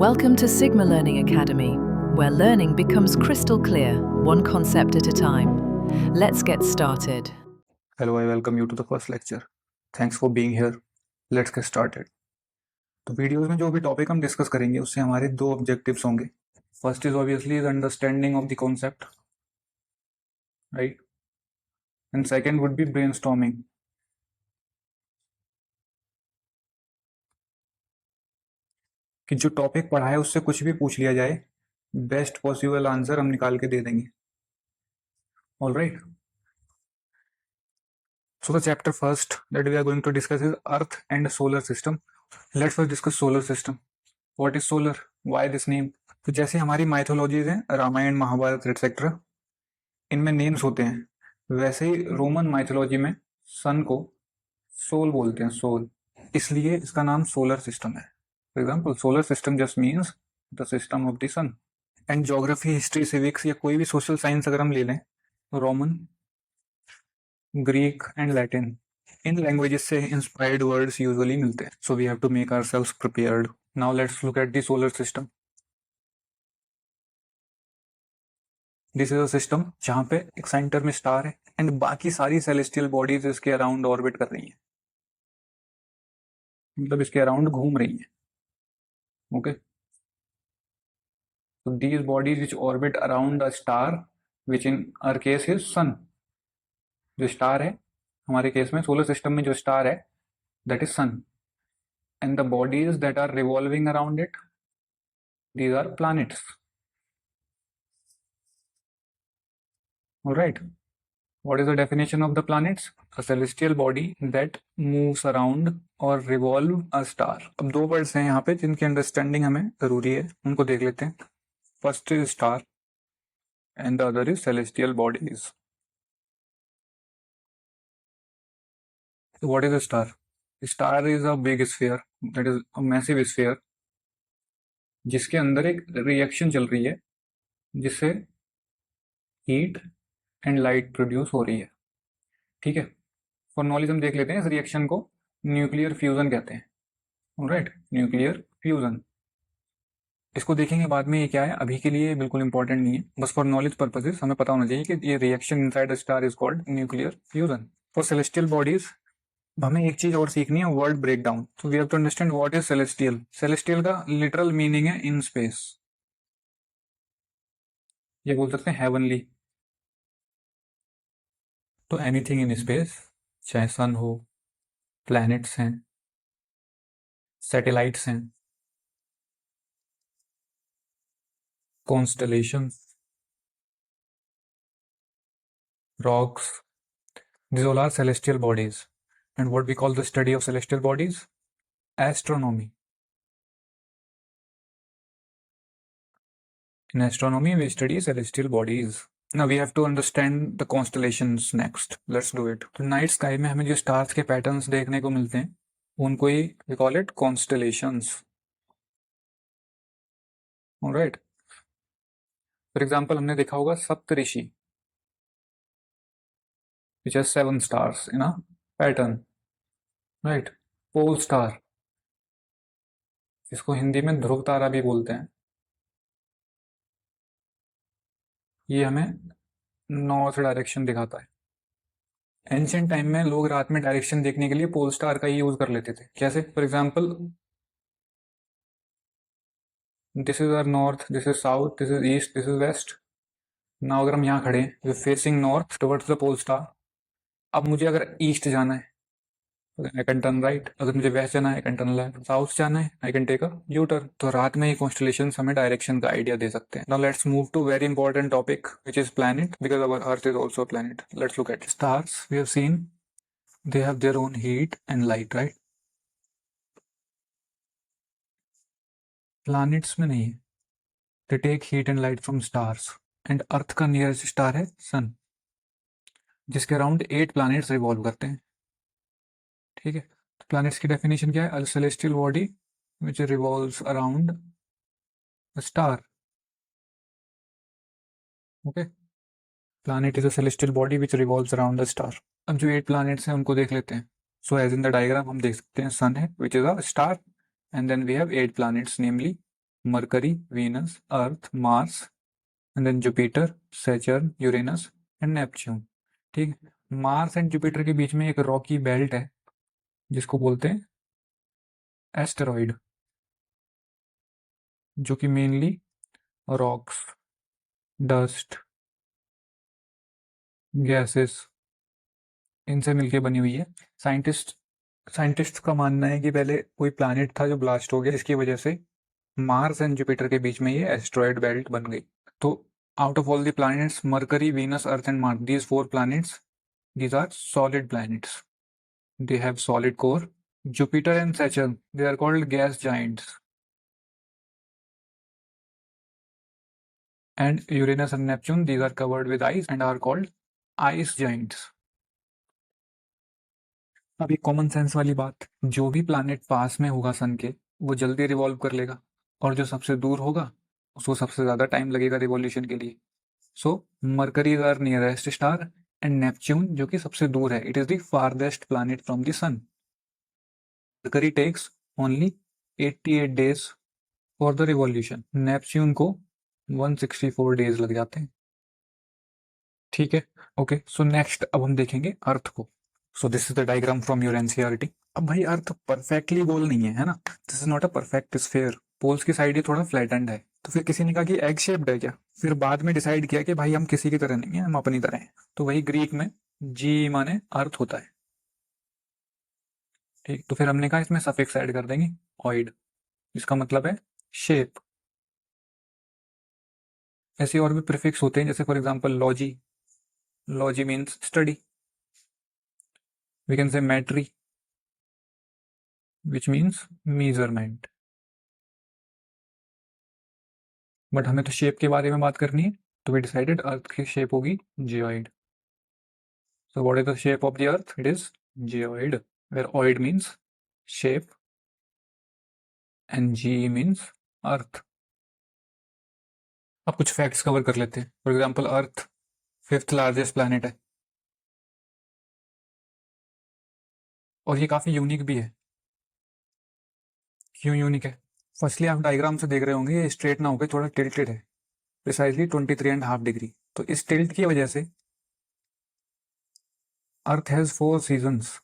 Welcome to Sigma Learning Academy, where learning becomes crystal clear, one concept at a time. Let's get started. Hello, I welcome you to the first lecture. Thanks for being here. Let's get started. तो videos में जो भी topic हम discuss करेंगे उससे हमारे दो objectives होंगे. First is obviously is understanding of the concept, right, and second would be brainstorming. कि जो टॉपिक पढ़ा है उससे कुछ भी पूछ लिया जाए, बेस्ट पॉसिबल आंसर हम निकाल के दे देंगे. Alright. So the chapter first that we are going to discuss is Earth and solar system. Let's first discuss solar system. What is solar? Why this name? तो जैसे हमारी माइथोलॉजीज हैं, Ramayan, Mahabharat, etcetera, इनमें names होते हैं, वैसे ही रोमन माइथोलॉजी में सन को सोल बोलते हैं, सोल, इसलिए इसका नाम सोलर सिस्टम है. For example, solar system just means the system of the sun. And geography, history, civics या कोई भी सोशल साइंस अगर हम ले लें, रोमन, ग्रीक एंड लैटिन, इन लैंग्वेजेस से इंस्पायर्ड वर्ड्स यूजुअली मिलते हैं. So we have to make ourselves prepared. Now let's look at the solar system. This is a system जहां पे एक सेंटर में स्टार है एंड बाकी सारी सेलेस्टियल बॉडीज इसके अराउंड ऑर्बिट कर रही हैं, मतलब इसके अराउंड घूम रही हैं. Okay, so these bodies which orbit around a star, which in our case is sun. जो स्टार है हमारे केस में, सोलर सिस्टम में जो स्टार है, that is sun, and the bodies that are revolving around it, these are planets. All right. What is the definition of the planets? A celestial body that moves around or revolve a star. अब दो words हैं यहाँ पे जिनकी understanding हमें जरूरी है, उनको देख लेते हैं. First is star and the other is celestial bodies. What is a star? A star is a big sphere, that is a massive sphere, जिसके अंदर एक रिएक्शन चल रही है जिससे हीट एंड लाइट प्रोड्यूस हो रही है. ठीक है, फॉर नॉलेज हम देख लेते हैं इस रिएक्शन को न्यूक्लियर फ्यूजन कहते हैं. Alright, nuclear fusion. इसको देखेंगे बाद में ये क्या है, अभी के लिए बिल्कुल इंपॉर्टेंट नहीं है, बस फॉर नॉलेज पर्पसेस हमें पता होना चाहिए कि ये reaction inside the star is called nuclear fusion. For celestial bodies हमें एक चीज और सीखनी है, वर्ड ब्रेक डाउन. तो we have to understand what is celestial. Celestial का लिटरल मीनिंग है इन स्पेस, ये बोल सकते हैं हेवनली. तो एनीथिंग इन स्पेस, चाहे सन हो, प्लैनेट्स हैं, सैटेलाइट्स हैं, constellations, rocks, these all are celestial bodies. And what we call the study of celestial bodies? Astronomy. In astronomy, we study celestial bodies. Now we have to understand the constellations next. Let's do it. तो night sky में हमें जो stars के patterns देखने को मिलते हैं उनको ही we call it constellations. Alright. For example, हमने देखा होगा Saptarishi, which has 7 stars in a pattern. Right. Pole star, इसको हिंदी में ध्रुव तारा भी बोलते हैं. ये हमें नॉर्थ डायरेक्शन दिखाता है. एंशिएंट टाइम में लोग रात में डायरेक्शन देखने के लिए पोल स्टार का ही यूज कर लेते थे. कैसे? For example, this is our north, this is south, this is east, this is west. Now अगर हम यहाँ खड़े हैं facing north towards the pole star, अब मुझे अगर ईस्ट जाना है आई कैन टर्न राइट, अगर मुझे वेस्ट जाना है I can turn left, south जाना है I can take a U turn. तो रात में ही कॉन्स्टलेशंस हमें डायरेक्शन का आइडिया दे सकते हैं. Now let's move to very important topic which is planet, because our earth is also a planet. Let's look at stars. We have seen they have their own heat and light, right? Planets में नहीं, they take heat and light from stars. and अर्थ का nearest star है सन, जिसके around 8 planets revolve करते हैं. ठीक है, तो प्लैनेट्स की डेफिनेशन क्या है? A celestial body which revolves around a star. Okay, planet is a celestial body which revolves around a star. अब जो 8 प्लैनेट्स हैं उनको देख लेते हैं. So as in the diagram हम देख सकते हैं सन है which is a star, and then we have 8 planets, namely Mercury, Venus, Earth, Mars and then Jupiter, Saturn, Uranus and Neptune. ठीक है, मार्स एंड जुपिटर के बीच में एक रॉकी बेल्ट है जिसको बोलते हैं एस्टेरॉइड, जो कि मेनली रॉक्स, डस्ट, गैसेस इनसे मिलके बनी हुई है। साइंटिस्ट का मानना है कि पहले कोई प्लैनेट था जो ब्लास्ट हो गया, जिसकी वजह से मार्स एंड जुपिटर के बीच में ये एस्ट्रॉयड बेल्ट बन गई। तो out of all the planets, mercury, Venus, earth and Mars, these four planets, these are solid planets, they have solid core. Jupiter and Saturn, they are called gas giants, and Uranus and Neptune, these are covered with ice and are called ice giants. अब एक common sense वाली बात, जो भी planet पास में होगा सन के वो जल्दी रिवॉल्व कर लेगा, और जो सबसे दूर होगा उसको सबसे ज्यादा टाइम लगेगा रिवॉल्यूशन के लिए। So Mercury is our nearest star and Neptune, जो कि सबसे दूर है, it is the farthest planet from the sun. Mercury takes only 88 days for the revolution, Neptune को 164 डेज लग जाते हैं। ठीक है, ओके। सो नेक्स्ट अब हम देखेंगे अर्थ को। So this is the diagram from your NCERT. अब भाई अर्थ परफेक्टली गोल नहीं है ना, this is not a perfect sphere, poles की साइड ये थोड़ा फ्लैटेंड है। तो फिर किसी ने कहा कि एग शेप्ड है क्या, फिर बाद में डिसाइड किया कि भाई हम किसी की तरह नहीं है, हम अपनी तरह हैं। तो वही ग्रीक में जी माने अर्थ होता है। ठीक, तो फिर हमने कहा इसमें सफिक्स ऐड कर देंगे ऑइड, इसका मतलब है शेप। ऐसे और भी प्रीफिक्स होते हैं, जैसे for example logy, logy means study. We can say metry which means measurement. But हमें तो शेप के बारे में बात करनी है, तो वी डिसाइडेड अर्थ की शेप होगी geoid. So what is the shape of the earth, it is geoid, where oid means shape and G means earth. अब कुछ फैक्ट्स कवर कर लेते हैं। For example earth 5th largest planet है, और ये काफी यूनिक भी है। क्यों यूनिक है? फर्स्टली आप डायग्राम से देख रहे होंगे ये स्ट्रेट ना होकर थोड़ा टिल्टेड है, प्रिसाइजली 23.5 डिग्री। तो इस टिल्ट की वजह से earth has 4 seasons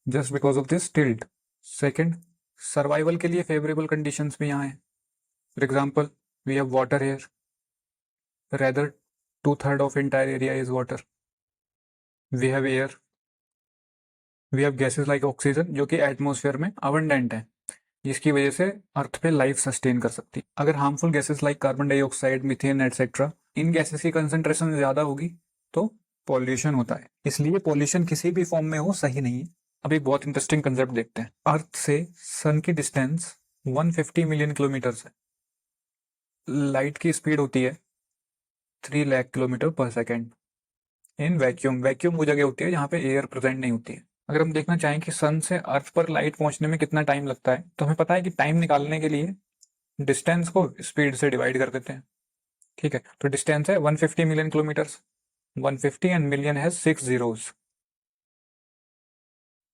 just because of this tilt. Second, survival के लिए फेवरेबल कंडीशंस भी यहाँ है। For example we have water here, rather 2/3 of entire area is water. We have air, we have gases like oxygen, जो कि atmosphere में abundant है, जिसकी वजह से अर्थ पे लाइफ सस्टेन कर सकती है। अगर harmful gases like carbon dioxide, methane etcetera, इन गैसेस की कंसंट्रेशन ज्यादा होगी तो पॉल्यूशन होता है। इसलिए पॉल्यूशन किसी भी फॉर्म में हो सही नहीं है। अब एक बहुत इंटरेस्टिंग कंसेप्ट देखते हैं। अर्थ से सन की डिस्टेंस 150 मिलियन किलोमीटर है। लाइट की स्पीड होती है 3 लाख किलोमीटर पर सेकेंड इन वैक्यूम। वैक्यूम वो जगह होती है जहाँ पे एयर प्रेजेंट नहीं होती है। अगर हम देखना चाहें कि सन से अर्थ पर लाइट पहुंचने में कितना टाइम लगता है, तो हमें पता है कि टाइम निकालने के लिए डिस्टेंस को स्पीड से डिवाइड कर देते हैं। ठीक है, तो डिस्टेंस है 150 million kilometre, 150 and million has 6 zeros,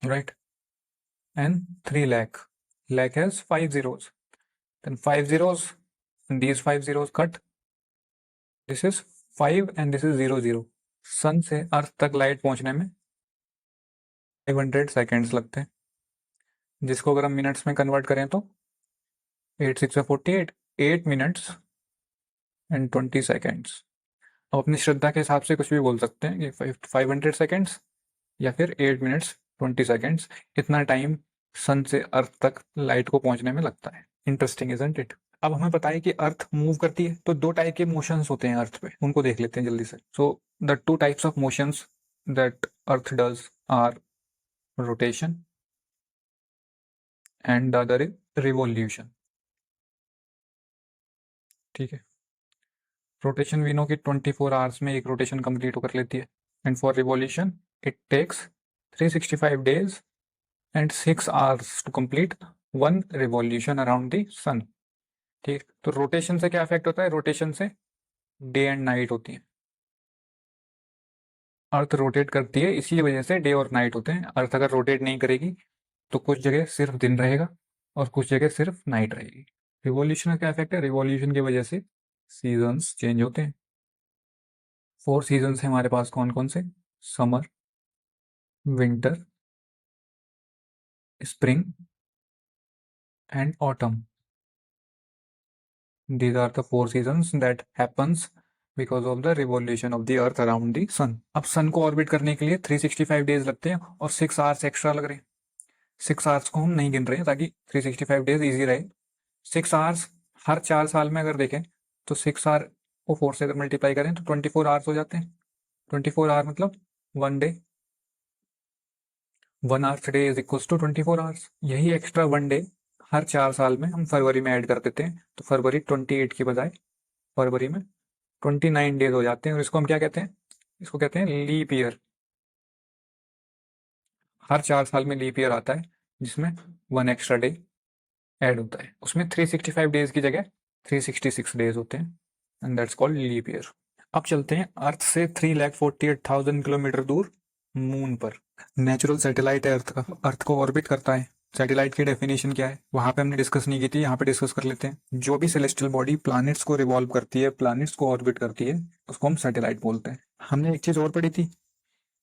right? And 3 lakh, lakh has 5 zeros, then 5 zeros, and these 5 zeros cut, this is 5 and this is 0 0। सन से अर्थ तक लाइट पहुंचने में 500 सेकेंड्स लगते हैं, जिसको अगर हम मिनट्स में कन्वर्ट करें तो 8 6 48, 8 मिनट्स एंड 20 सेकेंड्स। अब अपनी श्रद्धा के हिसाब से कुछ भी बोल सकते हैं कि 500 सेकेंड्स या फिर 8 मिनट्स 20 सेकेंड्स, इतना टाइम सन से अर्थ तक लाइट को पहुंचने में लगता है। Interesting isn't it? अब हमें पता है कि अर्थ मूव करती है, तो 2 टाइप के मोशंस होते हैं अर्थ पे, उनको देख लेते हैं जल्दी से। So the 2 types of motions that earth does are rotation and the other is revolution. ठीक है, रोटेशन वी नो कि 24 आवर्स में एक रोटेशन कंप्लीट कर लेती है, and for revolution it takes 365 days and 6 hours to complete 1 revolution around the sun। ठीक, तो रोटेशन से क्या इफेक्ट होता है? रोटेशन से डे एंड नाइट होती है। अर्थ रोटेट करती है, इसी वजह से डे और नाइट होते हैं। अर्थ अगर रोटेट नहीं करेगी तो कुछ जगह सिर्फ दिन रहेगा और कुछ जगह सिर्फ नाइट रहेगी। रिवॉल्यूशन का क्या इफेक्ट है? रिवॉल्यूशन की वजह से सीजन्स चेंज होते हैं। 4 सीजन्स हैं हमारे पास, कौन कौन से? Summer, winter, spring and autumn. These are the 4 seasons that happens because of the revolution of the earth around the sun. अब सन को ऑर्बिट करने के लिए 365 डेज लगते हैं और 6 आवर्स एक्स्ट्रा लग रहे हैं। 6 आवर्स को हम नहीं गिन रहे हैं ताकि 365 डेज इजी रहे। 6 आवर्स हर 4 साल में अगर देखें तो 6 आवर को 4 से अगर मल्टीप्लाई करें तो 24 आवर्स हो जाते हैं। 24 आवर मतलब 1 day. 1 hours day is equals to 24 hours. यही एक्स्ट्रा 1 डे हर 4 साल में हम फरवरी में ऐड कर देते हैं, तो फरवरी 28 की बजाय फरवरी में 29 डेज हो जाते हैं। और इसको हम क्या कहते हैं? इसको कहते हैं लीप ईयर। हर 4 साल में लीप ईयर आता है जिसमें 1 एक्स्ट्रा डे ऐड होता है। उसमें 365 डेज की जगह 366 डेज होते हैं and that's called leap year. अब चलते हैं अर्थ से 3,48,000 किलोमीटर दूर मून पर। नेचुरल सैटेलाइट है अर्थ का, अर्थ को ऑर्बिट करता है। सैटेलाइट की डेफिनेशन क्या है वहां पे हमने डिस्कस नहीं की थी, यहाँ पे डिस्कस कर लेते हैं। जो भी सेलेस्टियल बॉडी प्लैनेट्स को रिवॉल्व करती है, प्लैनेट्स को ऑर्बिट करती है, उसको हम सैटेलाइट बोलते हैं। हमने एक चीज और पढ़ी थी,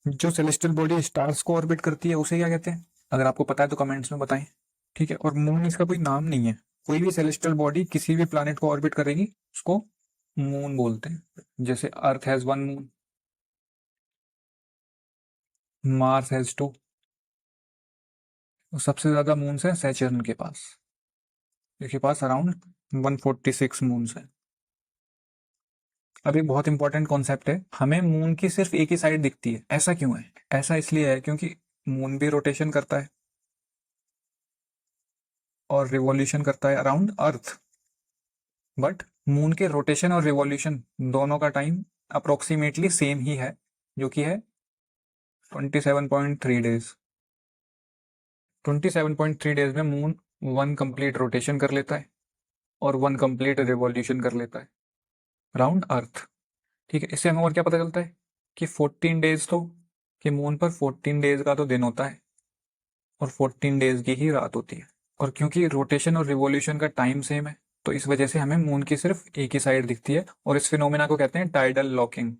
जो सेलेस्टियल बॉडी स्टार्स को ऑर्बिट करती है उसे क्या कहते हैं? अगर आपको पता है तो कमेंट्स में बताएं। ठीक है, और मून इसका कोई नाम नहीं है। कोई भी सेलेस्टियल बॉडी किसी भी प्लैनेट को ऑर्बिट करेगी उसको मून बोलते हैं। जैसे earth has 1 moon, Mars has 2, सबसे ज्यादा मून्स है सैचर्न के पास, इसके पास अराउंड 146 मून्स है। अब एक बहुत इंपॉर्टेंट कॉन्सेप्ट है, हमें मून की सिर्फ एक ही साइड दिखती है। ऐसा क्यों है? ऐसा इसलिए है क्योंकि मून भी रोटेशन करता है और रिवॉल्यूशन करता है अराउंड अर्थ। बट मून के रोटेशन और रिवॉल्यूशन दोनों का टाइम अप्रोक्सीमेटली सेम ही है, जो कि है 27.3 डेज। 27.3 डेज में मून 1 कंप्लीट रोटेशन कर लेता है और 1 कंप्लीट रिवॉल्यूशन कर लेता है अराउंड अर्थ। ठीक है, इससे हमें और क्या पता चलता है कि 14 डेज तो, कि मून पर 14 डेज का तो दिन होता है और 14 डेज की ही रात होती है। और क्योंकि रोटेशन और रिवॉल्यूशन का टाइम सेम है तो इस वजह से हमें मून की सिर्फ एक ही साइड दिखती है और इस फिनोमेना को कहते हैं टाइडल लॉकिंग।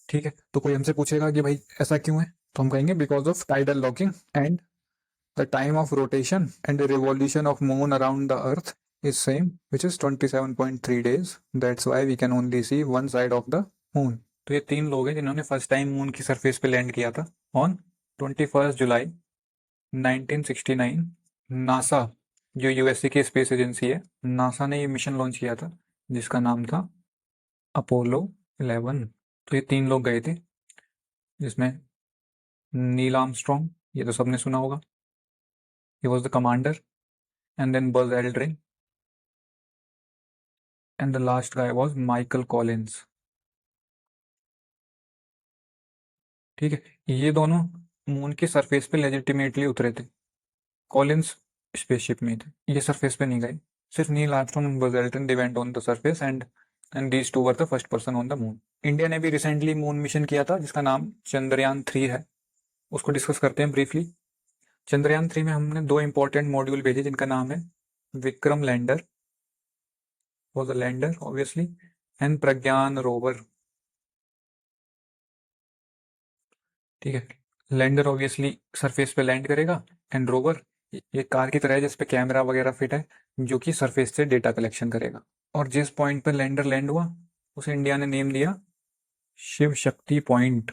ठीक है, तो कोई हमसे पूछेगा कि भाई ऐसा क्यों है, तो हम कहेंगे because of tidal locking and the time of rotation and revolution of moon around the earth is same, which is 27.3 days. That's why we can only see one side of the moon. तो ये 3 लोग हैं जिन्होंने first time moon की surface पे land किया था on 21 July 1969। NASA, जो यूएसए की स्पेस एजेंसी है, नासा ने ये मिशन लॉन्च किया था जिसका नाम था अपोलो 11। तो ये 3 लोग गए थे जिसमें नील आर्मस्ट्रॉन्ग, ये तो सबने सुना होगा, he was the commander, and then Buzz Aldrin, and the last guy was Michael Collins. ठीक है, ये दोनों मून की सरफेस पे लेजिटिमेटली उतरे थे। कॉलिंस स्पेसशिप में थे, ये सरफेस पे नहीं गए। सिर्फ Neil Armstrong and Buzz Aldrin they went on the surface and these two were the first person on the moon. India ने भी रिसेंटली मून मिशन किया था जिसका नाम चंद्रयान 3 है, उसको डिस्कस करते हैं ब्रीफली। चंद्रयान 3 में हमने 2 इंपॉर्टेंट मॉड्यूल भेजे जिनका नाम है Vikram lander, was a lander obviously, and Pragyan rover. ठीक है, लैंडर ऑब्वियसली सरफेस पे लैंड करेगा एंड रोवर ये कार की तरह है जिसपे कैमरा वगैरह फिट है जो कि सरफेस से डेटा कलेक्शन करेगा। और जिस पॉइंट पर लैंडर लैंड हुआ उसे इंडिया ने नेम दिया Shiv Shakti point.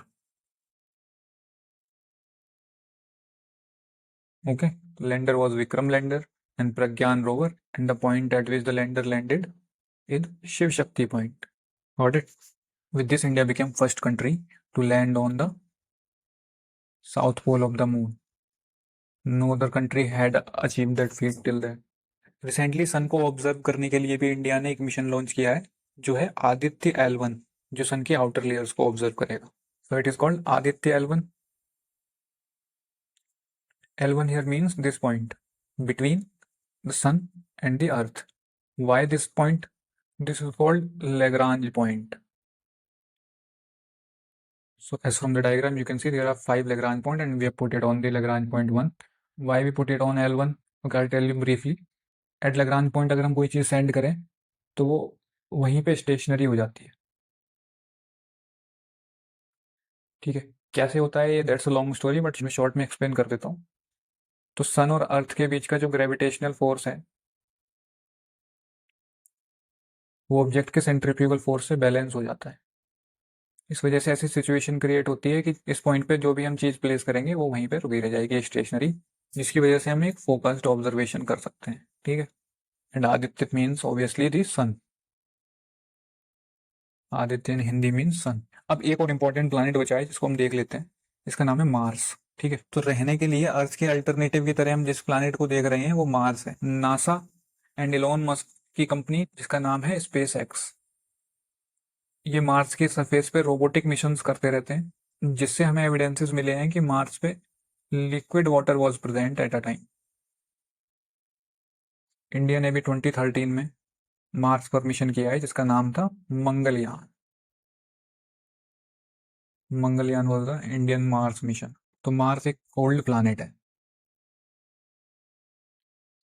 Okay, lander was Vikram lander and Pragyan rover, and the point at which the lander landed is Shiv Shakti point. Got it? With this, India became first country to land on the south pole of the moon. No other country had achieved that feat till then. Recently sun को observe करने के लिए भी India ने एक mission launch किया है जो है आदित्य L1, जो सन की आउटर लेयर्स को ऑब्जर्व करेगा। So it is called Aditya L1। L1 here means this point between the sun and the earth. Why this point? This is called Lagrange point. So as from the diagram you can see there are 5 Lagrange point and we have put it on the Lagrange point 1. Why we put it on L1? Okay, I tell you briefly. At Lagrange point अगर हम कोई चीज़ send करें तो वो वहीं पे stationery हो जाती है। ठीक है, कैसे होता है ये, that's a long story, but मैं शॉर्ट में एक्सप्लेन कर देता हूँ। तो सन और अर्थ के बीच का जो ग्रेविटेशनल फोर्स है वो ऑब्जेक्ट के सेंट्रीफ्यूगल फोर्स से बैलेंस हो जाता है। इस वजह से ऐसी सिचुएशन क्रिएट होती है कि इस पॉइंट पे जो भी हम चीज़ प्लेस करेंगे वो वहीं पे रुकी रह जाएगी स्टेशनरी, जिसकी वजह से हम एक फोकस्ड ऑब्जर्वेशन कर सकते हैं। ठीक है, and Aditya means obviously the sun. Aditya in Hindi means sun. अब एक और इम्पोर्टेंट प्लैनेट बचा है जिसको हम देख लेते हैं, इसका नाम है मार्स। ठीक है, तो रहने के लिए अर्थ के अल्टरनेटिव की तरह हम जिस प्लैनेट को देख रहे हैं वो मार्स है। नासा एंड इलोन मस्क की कंपनी जिसका नाम है स्पेस एक्स, ये मार्स के सरफेस पे रोबोटिक मिशंस करते रहते हैं, जिससे हमें एविडेंसेस मिले हैं कि मार्स पे liquid water was present at a time. India ने भी 2013 में मार्स पर मिशन किया है जिसका नाम था Mangalyaan. Mangalyaan was the Indian Mars mission. तो मार्स एक कोल्ड प्लैनेट है।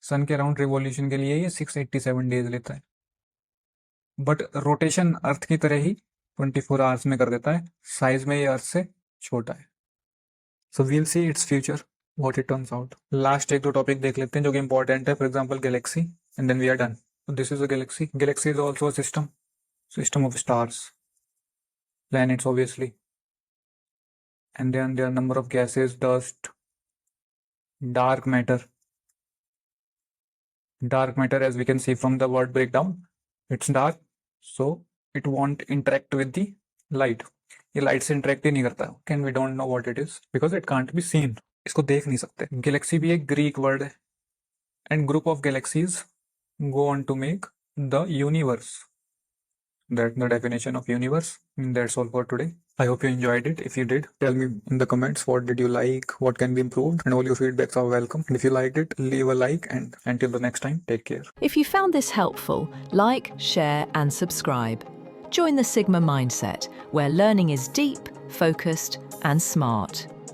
सन के अराउंड रिवॉल्यूशन के लिए ये 687 डेज लेता है, बट रोटेशन अर्थ की तरह ही 24 आवर्स में कर देता है। साइज में ये अर्थ से छोटा है। So we'll see its future what it turns out. Last एक दो टॉपिक देख लेते हैं जो कि इंपॉर्टेंट है, for example galaxy, and then we are done. This is a galaxy. Galaxy is also a system of stars, planets obviously, and then there are number of gases, dust, dark matter. Dark matter, as we can see from the word breakdown, it's dark, so it won't interact with the light. ये light से interact ही नहीं करता, can we don't know what it is because it can't be seen. इसको देख नहीं सकते। Galaxy भी एक ग्रीक वर्ड है, and group of galaxies go on to make the universe. That's the definition of universe. That's all for today. I hope you enjoyed it. If you did, tell me in the comments what did you like, what can be improved, and all your feedbacks are welcome. And if you liked it, leave a like, and until the next time, take care. If you found this helpful, like, share, and subscribe. Join the Sigma Mindset, where learning is deep, focused, and smart.